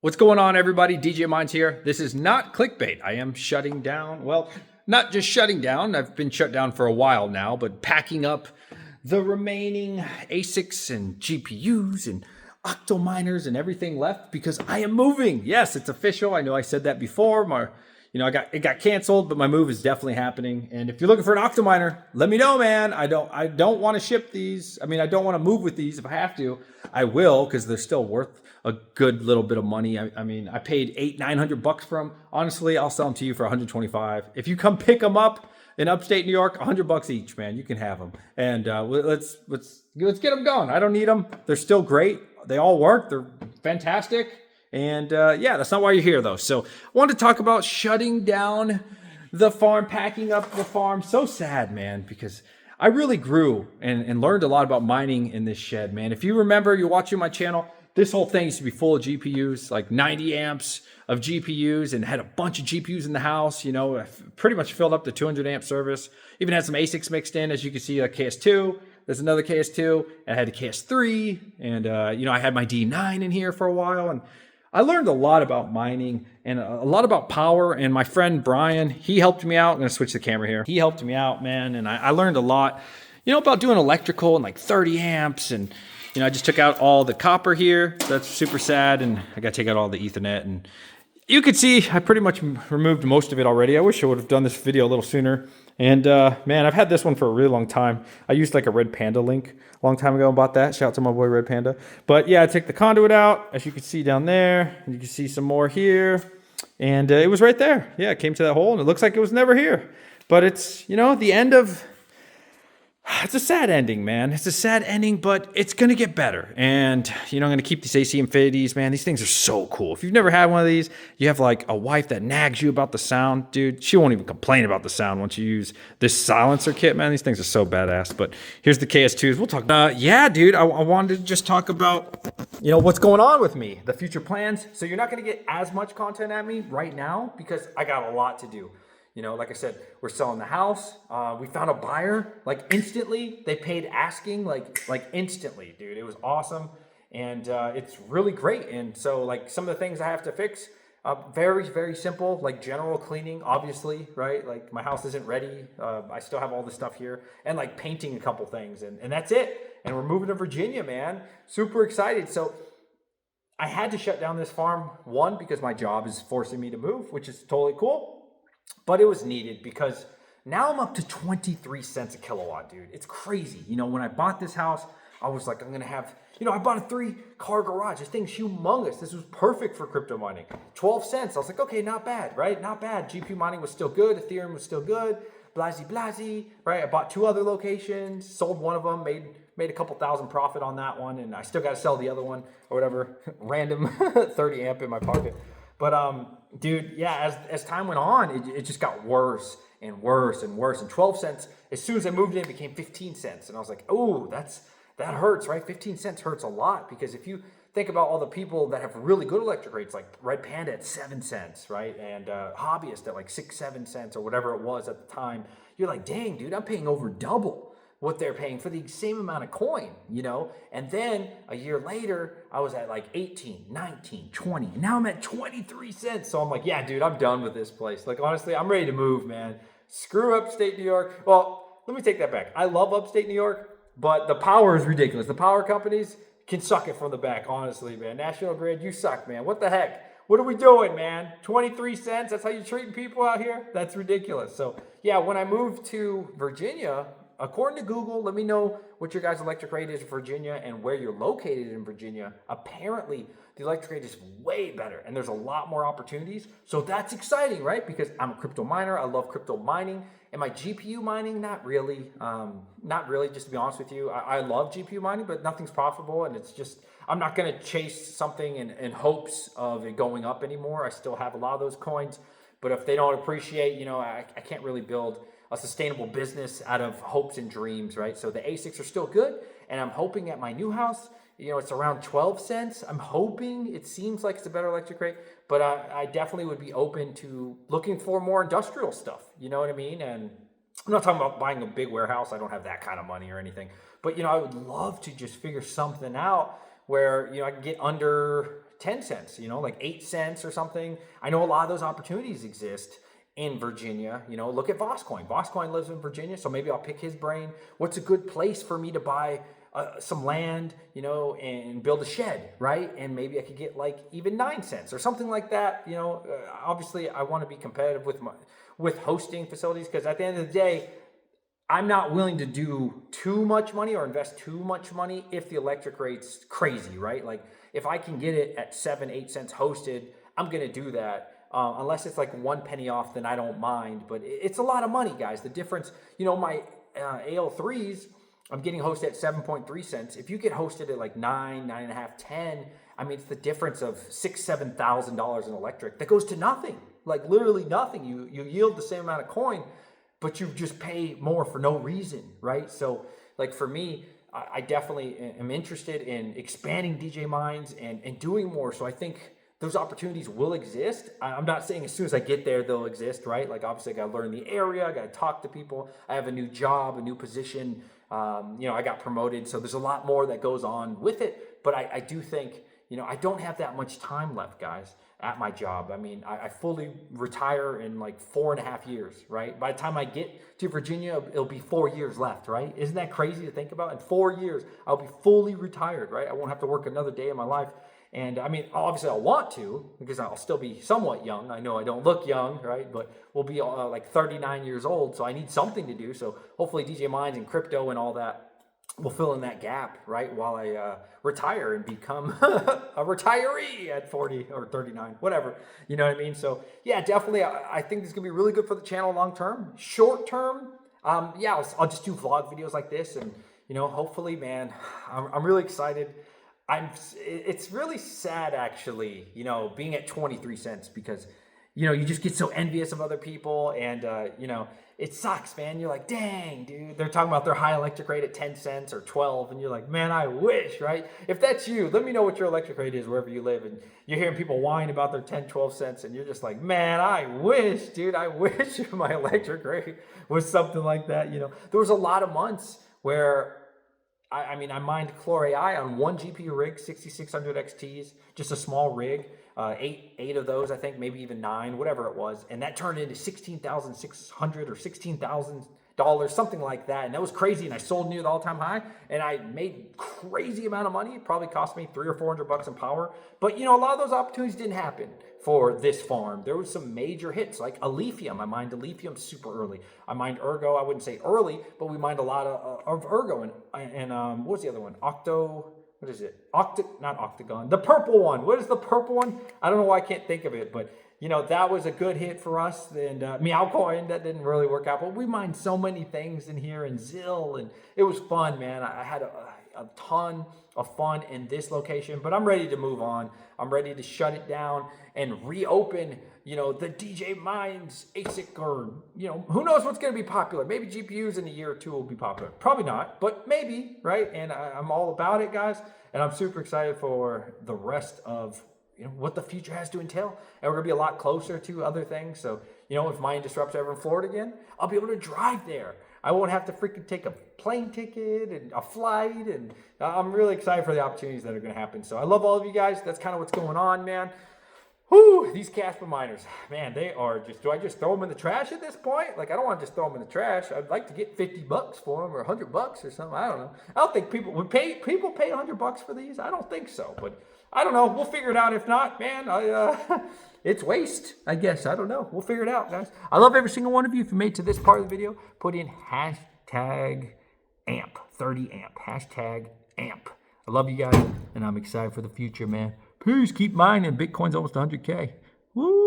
What's going on, everybody? DJ Minds here. This is not clickbait. I am shutting down. Well, not just shutting down. I've been shut down for a while now, but packing up the remaining ASICs and GPUs and Octominers and everything left because I am moving. Yes, it's official. I know I said that before. It got canceled, but my move is definitely happening. And if you're looking for an Octominer, let me know, man. I don't want to ship these. I don't want to move with these. If I have to, I will, because they're still worth a good little bit of money. I paid $800-900 for them. Honestly, I'll sell them to you for 125. If you come pick them up in upstate New York, $100 each, man. You can have them. And let's get them going. I don't need them. They're still great. They all work. They're fantastic. And that's not why you're here, though. So I wanted to talk about shutting down the farm, packing up the farm. So sad, man, because I really grew and learned a lot about mining in this shed, man. If you remember, you're watching my channel, this whole thing used to be full of GPUs, like 90 amps of GPUs, and had a bunch of GPUs in the house. I pretty much filled up the 200 amp service. Even had some ASICs mixed in, as you can see, a KS2. There's another KS2, and I had a KS3, and I had my D9 in here for a while, and I learned a lot about mining and a lot about power. And my friend Brian, he helped me out. I'm going to switch the camera here. He helped me out, man. And I learned a lot, about doing electrical and like 30 amps. And, I just took out all the copper here. That's super sad. And I got to take out all the Ethernet. And you could see I pretty much removed most of it already. I wish I would have done this video a little sooner. And man, I've had this one for a really long time. I used like a Red Panda link a long time ago and bought that. Shout out to my boy Red Panda. But yeah, I took the conduit out, as you can see down there. And you can see some more here. And it was right there. Yeah, it came to that hole and it looks like it was never here. But it's, the end of... It's a sad ending, man. It's a sad ending, but it's going to get better. And, I'm going to keep these AC Infinities, man. These things are so cool. If you've never had one of these, you have like a wife that nags you about the sound. Dude, she won't even complain about the sound once you use this silencer kit, man. These things are so badass. But here's the KS2s. We'll talk about, dude, I wanted to just talk about, what's going on with me, the future plans. So you're not going to get as much content at me right now because I got a lot to do. Like I said, we're selling the house. We found a buyer like instantly. They paid asking like instantly, dude. It was awesome. And it's really great. And so like some of the things I have to fix, very, very simple, like general cleaning, obviously, right? Like my house isn't ready. I still have all this stuff here and like painting a couple things and that's it. And we're moving to Virginia, man. Super excited. So I had to shut down this farm, one, because my job is forcing me to move, which is totally cool. But it was needed because now I'm up to 23 cents a kilowatt, dude. It's crazy. When I bought this house, I was like, I'm going to have, I bought a 3-car garage. This thing's humongous. This was perfect for crypto mining. 12 cents. I was like, okay, not bad, right? Not bad. GPU mining was still good. Ethereum was still good. Blasey, right? I bought 2 other locations, sold one of them, made a couple thousand profit on that one. And I still got to sell the other one or whatever, random 30 amp in my pocket. But, dude, yeah, as time went on, it just got worse and worse and worse. And 12 cents, as soon as I moved in, it became 15 cents. And I was like, oh, that hurts, right? 15 cents hurts a lot because if you think about all the people that have really good electric rates, like Red Panda at 7 cents, right? And Hobbyist at like 6-7 cents or whatever it was at the time, you're like, dang, dude, I'm paying over double what they're paying for the same amount of coin, And then a year later, I was at like 18, 19, 20. And now I'm at 23 cents. So I'm like, yeah, dude, I'm done with this place. Like, honestly, I'm ready to move, man. Screw upstate New York. Well, let me take that back. I love upstate New York, but the power is ridiculous. The power companies can suck it from the back, honestly, man. National Grid, you suck, man. What the heck? What are we doing, man? 23 cents? That's how you're treating people out here? That's ridiculous. So, yeah, when I moved to Virginia, according to Google, let me know what your guys' electric rate is in Virginia and where you're located in Virginia. Apparently, the electric rate is way better and there's a lot more opportunities. So that's exciting, right? Because I'm a crypto miner. I love crypto mining. Am I GPU mining? Not really. Not really, just to be honest with you. I love GPU mining, but nothing's profitable. And it's just, I'm not going to chase something in hopes of it going up anymore. I still have a lot of those coins. But if they don't appreciate, I can't really build a sustainable business out of hopes and dreams, right? So the ASICs are still good, and I'm hoping at my new house, it's around 12 cents. I'm hoping, it seems like it's a better electric rate, but I definitely would be open to looking for more industrial stuff, you know what I mean? And I'm not talking about buying a big warehouse. I don't have that kind of money or anything, but I would love to just figure something out where, I can get under 10 cents, you know, like 8 cents or something. I know a lot of those opportunities exist in Virginia. You know, look at Voscoin. Voscoin lives in Virginia, so maybe I'll pick his brain. What's a good place for me to buy some land, you know, and build a shed, right? And maybe I could get like even 9 cents or something like that. You know, obviously I want to be competitive with hosting facilities, because at the end of the day, I'm not willing to do too much money or invest too much money if the electric rate's crazy, right? Like if I can get it at 7-8 cents hosted, I'm gonna do that. Unless it's like 1 penny off, then I don't mind. But it's a lot of money, guys. The difference, you know, my AL3s, I'm getting hosted at 7.3 cents. If you get hosted at like 9, 9.5, 10, I mean, it's the difference of $6,000-$7,000 in electric that goes to nothing, like literally nothing. You yield the same amount of coin, but you just pay more for no reason, right? So like for me, I definitely am interested in expanding DJ Minds and doing more. So I think those opportunities will exist. I'm not saying as soon as I get there, they'll exist, right? Like obviously I got to learn the area, I got to talk to people. I have a new job, a new position. You know, I got promoted. So there's a lot more that goes on with it. But I do think, you know, I don't have that much time left, guys, at my job. I mean, I fully retire in like 4.5 years, right? By the time I get to Virginia, it'll be 4 years left, right? Isn't that crazy to think about? In 4 years, I'll be fully retired, right? I won't have to work another day in my life. And I mean, obviously I'll want to, because I'll still be somewhat young. I know I don't look young, right? But we'll be like 39 years old. So I need something to do. So hopefully DJ Minds and crypto and all that will fill in that gap, right? While I retire and become a retiree at 40 or 39, whatever. You know what I mean? So yeah, definitely. I think this is gonna be really good for the channel long term. Short term, yeah, I'll just do vlog videos like this. And, you know, hopefully, man, I'm really excited. It's really sad actually, you know, being at 23 cents, because, you know, you just get so envious of other people, and, you know, it sucks, man. You're like, dang, dude, they're talking about their high electric rate at 10 cents or 12. And you're like, man, I wish, right? If that's you, let me know what your electric rate is wherever you live. And you're hearing people whine about their 10, 12 cents. And you're just like, man, I wish, dude, I wish my electric rate was something like that. You know, there was a lot of months where I mean, I mined Clore AI on one GPU rig, 6600 XTs, just a small rig, eight of those, I think, maybe even 9, whatever it was. And that turned into $16,600 or $16,000, something like that. And that was crazy. And I sold near the all-time high, and I made crazy amount of money. It probably cost me $300 or $400 in power. But, you know, a lot of those opportunities didn't happen for this farm. There was some major hits, like Alephium. I mined Alephium super early. I mined Ergo. I wouldn't say early, but we mined a lot of Ergo. And what was the other one? What is it? Not Octagon. The purple one. What is the purple one? I don't know why I can't think of it, but, you know, that was a good hit for us. And Meowcoin, that didn't really work out. But we mined so many things in here, and Zill, and it was fun, man. I had a ton of fun in this location, but I'm ready to move on. I'm ready to shut it down and reopen, you know, the DJ Minds ASIC, or, you know, who knows what's going to be popular. Maybe GPUs in a year or two will be popular. Probably not, but maybe, right? And I'm all about it, guys. And I'm super excited for the rest of, you know, what the future has to entail. And we're going to be a lot closer to other things. So, you know, if Mind Disrupt's ever in Florida again, I'll be able to drive there. I won't have to freaking take a plane ticket and a flight. And I'm really excited for the opportunities that are going to happen. So I love all of you guys. That's kind of what's going on, man. Whew, these Casper miners, man, they are just, do I just throw them in the trash at this point? Like, I don't want to just throw them in the trash. I'd like to get $50 for them, or $100 or something. I don't know. I don't think people pay $100 for these. I don't think so, but I don't know. We'll figure it out. If not, man, it's waste, I guess. I don't know. We'll figure it out, guys. I love every single one of you. If you made it to this part of the video, put in hashtag AMP, 30 AMP, hashtag AMP. I love you guys, and I'm excited for the future, man. Peace. Keep mining. Bitcoin's almost 100K. Woo.